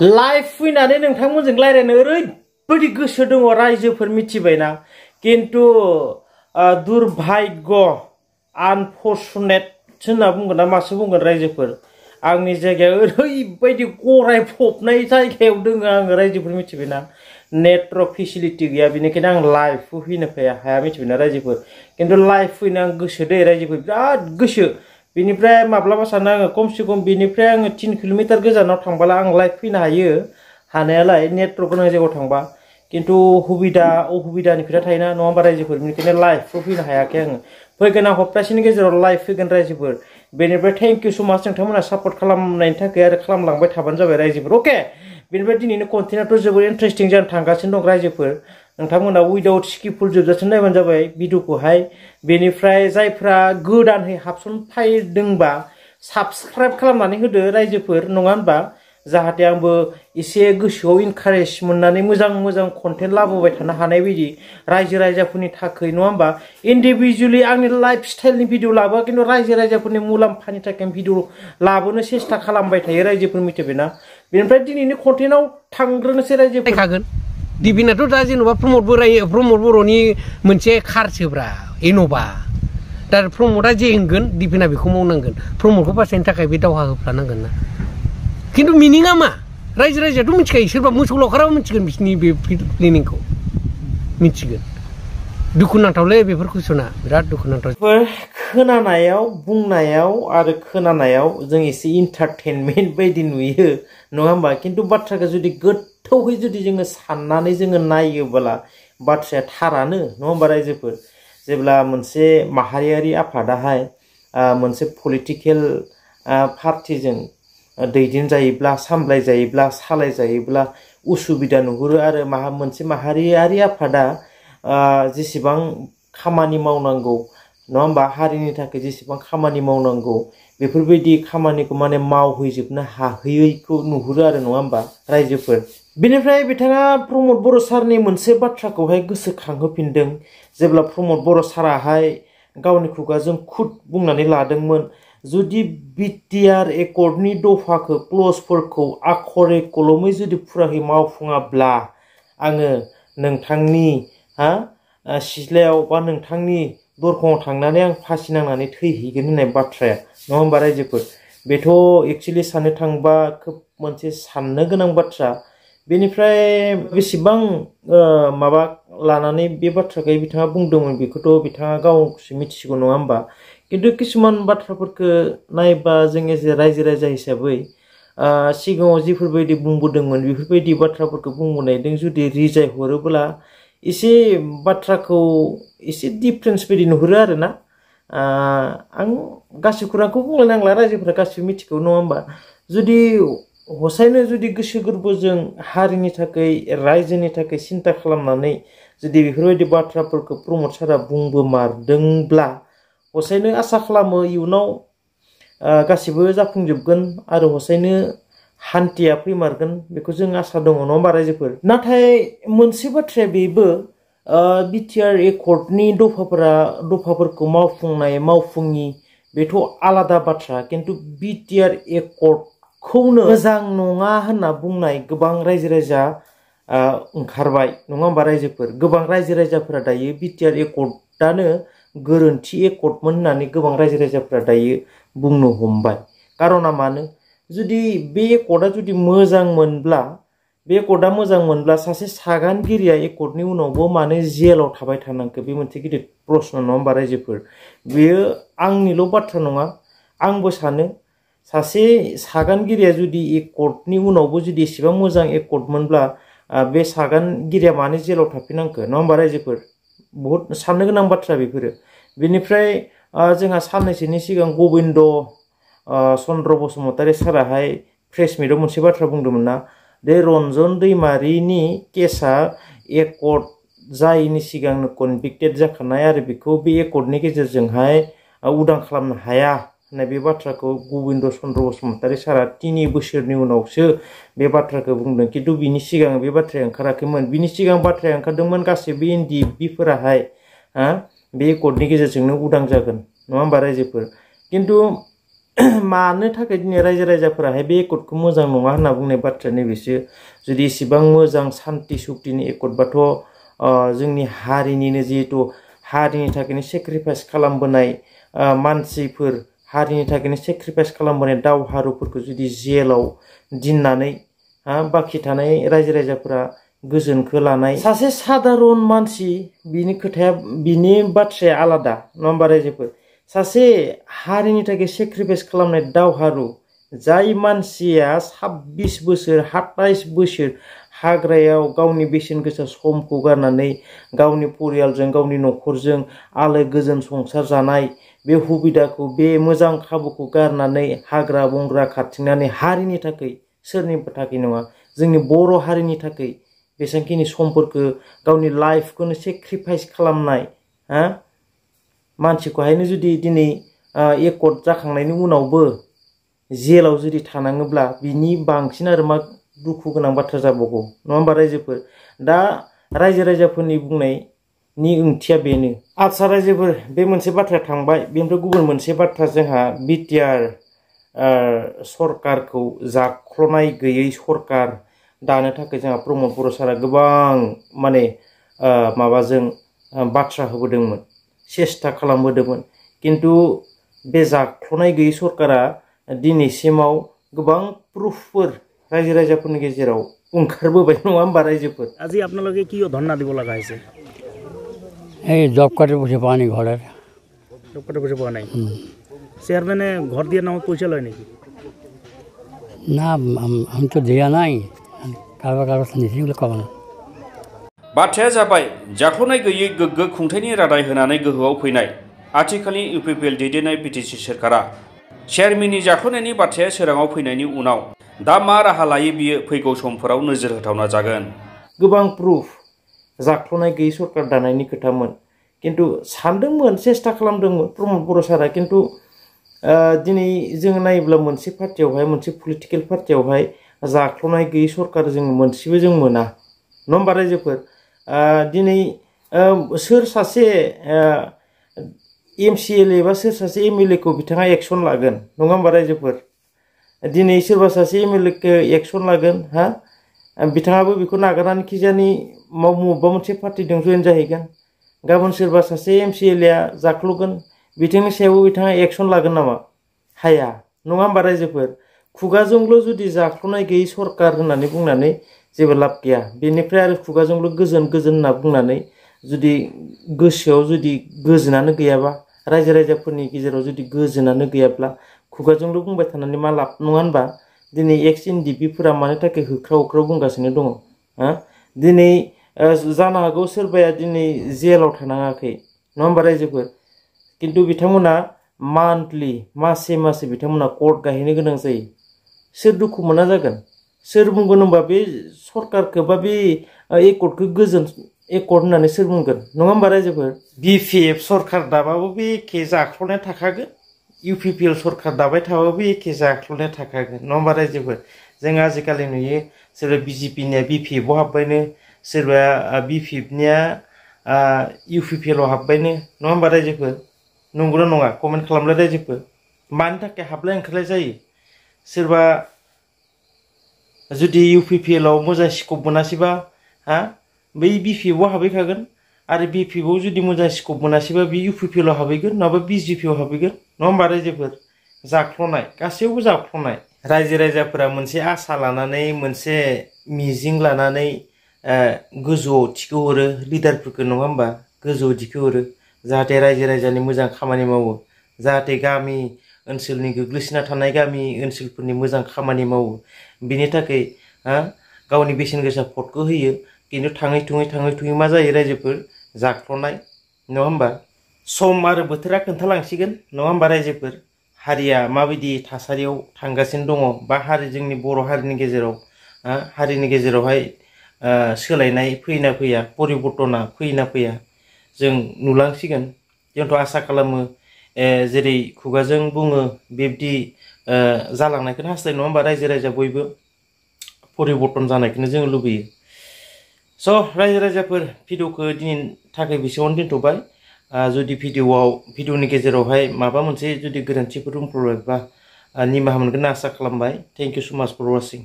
life फैनानै नोंथांमोनजों रायज्लायनो ओरैबायदि गोसो दङ रायजोफोर मिथिबायना किन्तु दुर्भाग्य आनफर्चुनेट होनना बुंगोन ना मासो बुंगोन रायजोफोर आंनि जायगायाव ओरैबायदि गराय फबनाय जायगायाव दङ आङो रायजोफोर मिथिबायना नेटवर्क फेसिलिटि गैया बेनिखायनो आं लाइभ फैनो हाया मिथिबायना रायजोफोर किन्तु लाइभ फैनो आं गोसो दे रायजोफोर बिराद गोसो बेनिफ्राय माब्लाबा सानो आङो खमसे खम बेनिफ्राय आङो 3 किल'मिटार गोजानाव थांबोला आं लाइभ फैनो हायो हानायालाय नेटवर्क गोनां जायगायाव थांबा किन्तु असुबिदानि खोथा थायोना नङा होमबा रायजोफोर बेनिखायनो लाइभबो फैनो हायाखै आङो फैगोन आं हप्तासेनि गेजेराव लाइभ फैगोन रायजोफोर बेनिफ्राय थेंक इउ सो माच नोंथांमोना सापर्ट खालामनायनि थाखाय आरो खालामलांबाय थाबानो जाबाय रायजोफोर अके बेनिफ्राय दिनैनि कन्टेन्टआथ' जोबोद इन्टारेस्टिं जानो थांगासिनो दं रायजोफोर नोंथांमोना उइदाउट स्किपफुल जोबजासिम नायबानो जाबाय भिडिअखौहाय बेनिफ्राय जायफ्रा गोदानहै हाबसनफैदोंबा साबस्क्राइब खालामनानै होदो रायजोफोर नङा होनबा जाहाथे आंबो एसे गोसोआव इनकारेज मोननानै मोजां कन्टेन्ट लाबोबाय थानो हानाय बायदि रायजो राजाफोरनि थाखाय नङा होमबा इन्डिभिजुवेलि आंनि लाइफ स्टाइलनि भिडिअ लाबोआ किन्तु रायजो राजाफोरनि मुलाम्फानि थाखाय भिडिअ लाबोनो सेस्था खालामबाय थायो रायजोफोर मिथिबायना बेनिफ्राय दिनैनि कन्टेन्टआव थांग्रोनोसै रायजोफोर खागोन दिबिनाथ' दा जेनेबा प्रमद बर'नि मोनसे कारसोब्रा इन'भा दा प्रमदआ जे होनगोन दिबिना बेखौ मावनांगोन प्रमदखौ बासायनो थाखाय बे दावहा होफ्लानांगोन ना किन्तु मिनिङा मा रायजो राजायाथ' मिथिखायो सोरबा मोसौ लावखाराबो मिथिगोन बिसिनि बे प्लेनिंखौ मिथिगोन दुखुनांथावलै बेफोर कुइसना बिराद दुखुनांथाव खोनानायाव बुंनायाव आरो खोनानायाव जों एसे इन्टारटेनमेन्ट बायदि नुयो नङा होमबा किन्तु बाथ्राखौ जुदि गोथौहै जुदि जोङो साननानै जोङो नायोब्ला बाथ्राया थारानो नङा होमबा रायजोफोर जेब्ला मोनसे माहारियारि आफादाहाय मोनसे पलिटिकेल पार्टिजों दैदेनजायोब्ला सामलायजायोब्ला सालायजायोब्ला उसुबिदा नुहुरो आरो मोनसे माहारियारि आफादा जेसेबां खामानि मावनांगौ नङा होमबा हारिनि थाखाय जेसेबां खामानि मावनांगौ बेफोरबायदि खामानिखौ माने मावहैजोबनो हाहैयैखौ नुहुरो आरो नङा होमबा रायजोफोर बेनिफ्राय बिथाङा प्रमद बर' सारनि मोनसे बाथ्राखौहाय गोसोखांहोफिनदों जेब्ला प्रमद बर' साराहाय गावनि खुगाजों खुद बुंनानै लादोंमोन जुदि बिटिआर एकर्डनि दफाखौ क्लजफोरखौ आखरे कलमै जुदि फुरायै मावफुङाब्ला आङो नोंथांनि सिथ्लायाव बा नोंथांनि दरखङाव थांनानै आं फासि नांनानै थैहैगोन होननाय बाथ्राया नङा होमबा रायजोफोर बेथ' एक्चुअलि साननो थांबा खोब मोनसे साननो गोनां बाथ्रा बेनिफ्राय बेसेबां माबा लानानै बे बाथ्राखौ बिथाङा बुंदोंमोन बेखौथ' बिथाङा गावसो मिथिसिगौ नङा होमबा किन्तु किसुमान बाथ्राफोरखौ नायबा जों एज ए रायजो राजा हिसाबै सिगाङाव जिफोरबायदि बुंबोदोंमोन बेफोरबायदि बाथ्राफोरखौ बुंबोनायजों जुदि रिजाय हरोब्ला एसे बाथ्राखौ एसे डिफारेन्स बायदि नुहुरो आरो ना आं गासै खौरांखौ बुंनो नांला रायजोफोरा गासिबो मिथिगौ नङा होमबा जुदि हसायनो जुदि गोसो गोरबोजों हारिनि थाखाय रायजोनि थाखाय सिन्था खालामनानै जुदि बेफोरबायदि बाथ्राफोरखौ प्रमद सारा बुंबोमारदोंब्ला हसायनो आसा खालामो इयुनाव गासिबो जाफुंजोबगोन आरो हसायनो हान्थिया फैमारगोन बेखौ जों आसा दङ नङा होमबा रायजोफोर नाथाय मोनसे बाथ्राया बेबो बिटिआर एकर्डनि दफाफोरखौ मावफुङि बेथ' आलादा बाथ्रा किन्तु बिटिआर एकर्डखौनो मोजां नङा होनना बुंनाय गोबां रायजो राजा ओंखारबाय नङा होमबा रायजोफोर गोबां रायजो राजाफोरा दायो बिटिआर एकर्डआनो गोरोन्थि एकर्डमोन होननानै गोबां रायजो राजाफोरा दायो बुंनो हमबाय कारना मानो जुदि बे एकर्डआ जुदि मोजांमोनब्ला बे एकर्डआ मोजांमोनब्ला सासे सागानगिरिया एकर्डनि उनावबो मानो जेलाव थाबाय थानांगौ बे मोनसे गिदिर प्रश्न नङा होमबा रायजोफोर बेयो आंनिल' बाथ्रा नङा आंबो सानो सासे सागानगिरिया जुदि एकर्डनि उनावबो जुदि एसेबां मोजां एकर्डमोनब्ला बे सागानगिरिया मानो जेलाव थाफिनांगौ नङा होमबा रायजोफोर बहुत साननो गोनां बाथ्रा बेफोरो बेनिफ्राय जोंहा साननैसोनि सिगां गबिन्द चन्द्र बसुमतारी साराहाय प्रेस मिटआव मोनसे बाथ्रा बुंदोंमोन ना बे रन्जन दैमारिनि केसा एकर्ड जायैनि सिगांनो कनभिक्टेड जाखानाय आरो बेखौ बे एकर्डनि गेजेरजोंहाय उदां खालामनो हाया होननाय बे बाथ्राखौ गबिन्द चन्द्र बसुमतारी सारा 3 बोसोरनि उनावसो बे बाथ्राखौ बुंदों किन्तु बिनि सिगां बे बाथ्राया ओंखाराखैमोन बिनि सिगां बाथ्राया ओंखारदोंमोन गासैबो एनडिएफबिफोराहाय बे एकर्डनि गेजेरजोंनो उदां जागोन नङा होमबा रायजोफोर किन्तु मानो थाखाय दिनै रायजो राजाफोराहाय बे एकर्डखौ मोजां नङा होनना बुंनाय बाथ्राया नैबेसो जुदि इसेबां मोजां सान्ति सुक्तिनि एकर्डबाथ' जोंनि हारिनिनो जिहेतु हारिनि थाखायनो सेक्रिफाइस खालामबोनाय मानसिफोर हारिनि थाखायनो सेक्रिफाइस खालामबोनाय दावहारुफोरखौ जुदि जेलाव दिननानै बाखि थानाय रायजो राजाफोरा गोजोनखौ लानाय सासे सादारन मानसि बिनि खोथाया बिनि बाथ्राया आलादा नङा होमबा रायजोफोर सासे हारिनि थाखाय सेक्रिफाइस खालामनाय दावहारु जाय मानसिया 26 बोसोर 27 बोसोर हाग्रायाव गावनि बेसेन गोसा समखौ गारनानै गावनि परियालजों गावनि न'खरजों आलो गोजोन संसार जानाय बे हुबिदाखौ बे मोजां खाबुखौ गारनानै हाग्रा बंग्रा खारथिंनानै हारिनि थाखाय सोरनिबो थाखाय नङा जोंनि बर' हारिनि थाखाय बेसेबांखिनि समफोरखौ गावनि लाइफखौनो सेक्रिफाइस खालामनाय मानसिखौहायनो जुदि दिनै एकर्ड जाखांनायनि उनावबो जेलाव जुदि थानाङोब्ला बिनि बांसिन आरो मा दुखु गोनां बाथ्रा जाबावगौ नङा होमबा रायजोफोर दा रायजो राजाफोरनि बुंनायनि ओंथिया बेनो आदसा रायजोफोर बे मोनसे बाथ्राया थांबाय बेनिफ्राय गुबुन मोनसे बाथ्रा जोंहा बिटिआर सरकारखौ जाख्ल'नाय गैयै सरकार दानो थाखाय जोंहा प्रमद बर' सारा गोबां माने माबाजों बाथ्रा होबोदोंमोन सेस्था खालामबोदोंमोन किन्तु बे जाख्ल'नाय गैयै सरकारा दिनैसिमाव गोबां प्रुफफोर रायजो राजाफोरनि गेजेराव ओंखारबोबाय नङा होमबा रायजोफोर আজি আপোনালোকে কি ধৰ্ণা দিব লগা হৈছে এই জব কাৰ্ডৰ পইচা পোৱা নাই ঘৰৰ জব কাৰ্ডৰ পইচা পোৱা নাই চেয়াৰমেনে ঘৰ দিয়াৰ নামত পইচা লয় নেকি না আমি তো দিয়া নাই কাৰোবাৰ কাৰোবাৰ নিছি বুলি ক'ব না बाथ्राया जाबाय जाख्ल'नाय गैयै गोग्गो खुंथायनि रादाय होनानै गोहोआव फैनाय आथिखालनि इउपिपिएल दैदेननाय बिटिसि सोरखारा चेयारमेननि जाख्ल'नायनि बाथ्राया सोराङाव फैनायनि उनाव दा मा राहा लायो बियो फैगौ समफोराव नोजोर होथावना जागोन गोबां प्रुफ जाख्ल'नाय गैयै सरकार दानायनि खोथामोन किन्तु सानदोंमोन सेस्था खालामदोंमोन प्रमद बर' सारा किन्तु दिनै जों नायोब्ला मोनसे पार्टियावहाय मोनसे पलिटिकेल पार्टियावहाय जाख्ल'नाय गैयै सरकार जों मोनसेबो जों मोना नङा होमबा रायजोफोर दिनै सोर सासे एमसिएलए बा सोर सासे एमएलए खौ बिथाङा एक्सन लागोन नङा होमबा रायजोफोर दिनै सोरबा सासे एमएलए खौ एक्सन लागोन बिथाङाबो बेखौ नागारनानै खिजानि बबेबा मोनसे पार्टिजों जइन जाहैगोन गाबोन सोरबा सासे एमसिएलए आ जाख्ल'गोन बिथांनि सायावबो बिथाङा एक्सन लागोन नामा हाया नङा होमबा रायजोफोर खुगाजोंल' जुदि जाख्ल'नाय गैयै सरकार होननानै बुंनानै जेबो लाब गैया बेनिफ्राय आरो खुगाजोंल' गोजोन गोजोन होनना बुंनानै जुदि गोसोआव जुदि गोजोनानो गैयाबा रायजो राजाफोरनि गेजेराव जुदि गोजोनानो गैयाब्ला खुगाजोंल' बुंबाय थानानै मा लाब नङा होनबा दिनै एक्स एनडिपिफोरा मानि थाखाय होख्राव होख्राव बुंगासिनो दङ दिनै जानो हागौ सोरबाया दिनै जेलाव थानाङाखै नङा होमबा रायजोफोर किन्तु बिथांमोना मान्थलि मासे मासे बिथांमोना कर्ट गाहैनो गोनां जायो सोर दुखु मोना जागोन सोर बुंगोन होनबा बे सरकारखौ बा बे एकर्डखौ गोजोन एकर्ड होननानै सोर बुंगोन नङा होमबा रायजोफोर बिपिएफ सरकार दाबाबो बे एखे जाख्ल'नाया थाखागोन इउपिपिएल सरकार दाबाय थाबाबो एखे जाख्ल'नाया थाखागोन नङा होमबा रायजोफोर जों आजिखालि नुयो सोरबा बिजेपिनिया बिपिएफआव हाबबायनो सोरबा बिपिएफनिया इउपिपिएलआव हाबबायनो नङा होमबा रायजोफोर नंगौना नङा कमेन्ट खालामलाय रायजोफोर मानि थाखाय हाबलाय ओंखारलाय जायो सोरबा जुदि इउपिपिएलआव मोजां स्कप मोनासैबा बै बिपिएफआव हाबहैखागोन आरो बिपिएफआव जुदि मोजां स्कप मोनासैबा बे इउपिपिएलआव हाबहैगोन नङाबा बिजेपिआव हाबहैगोन नङा होमबा रायजोफोर जाख्ल'नाय गासैबो जाख्ल'नाय रायजो राजाफोरा मोनसे आसा लानानै मोनसे मिजिं लानानै गोजौआव थिखोहरो लिडारफोरखौ नङा होमबा गोजौआव थिखोहरो जाहाथे रायजो राजानि मोजां खामानि मावो जाहाथे गामि ओनसोलनि गोग्लैसोना थानाय गामि ओनसोलफोरनि मोजां खामानि मावो बिनि थाखाय गावनि बेसेन गोसा भटखौ होयो किन्तु थाङै थुङै मा जायो रायजोफोर जाख्ल'नाय नङा होमबा सम आरो बोथोरा खोन्थालांसिगोन नङा होमबा रायजोफोर हारिया माबायदि थासारियाव थांगासिनो दङ बा जोंनि बर' हारिनि गेजेरावहाय सोलायनाय फैना फैया परिबर्तना फैना फैया जों नुलांसिगोन जोंथ' आसा खालामो जेरै खुगाजों बुङो बेबायदि जालांनायखौनो हास्थायो नङा होमबा रायजो राजा बयबो परिबर्तन जानायखौनो जों लुबैयो स' रायजो राजाफोर भिडिअखौ दिनैनि थाखाय बेसेबांनो दोनथ'बाय जुदि भिडिअनि गेजेरावहाय माबा मोनसे जुदि गोरोन्थिफोर दंफ्लायबा निमाहा मोनगोन आसा खालामबाय थेंक इउ सो माच फर वाचिं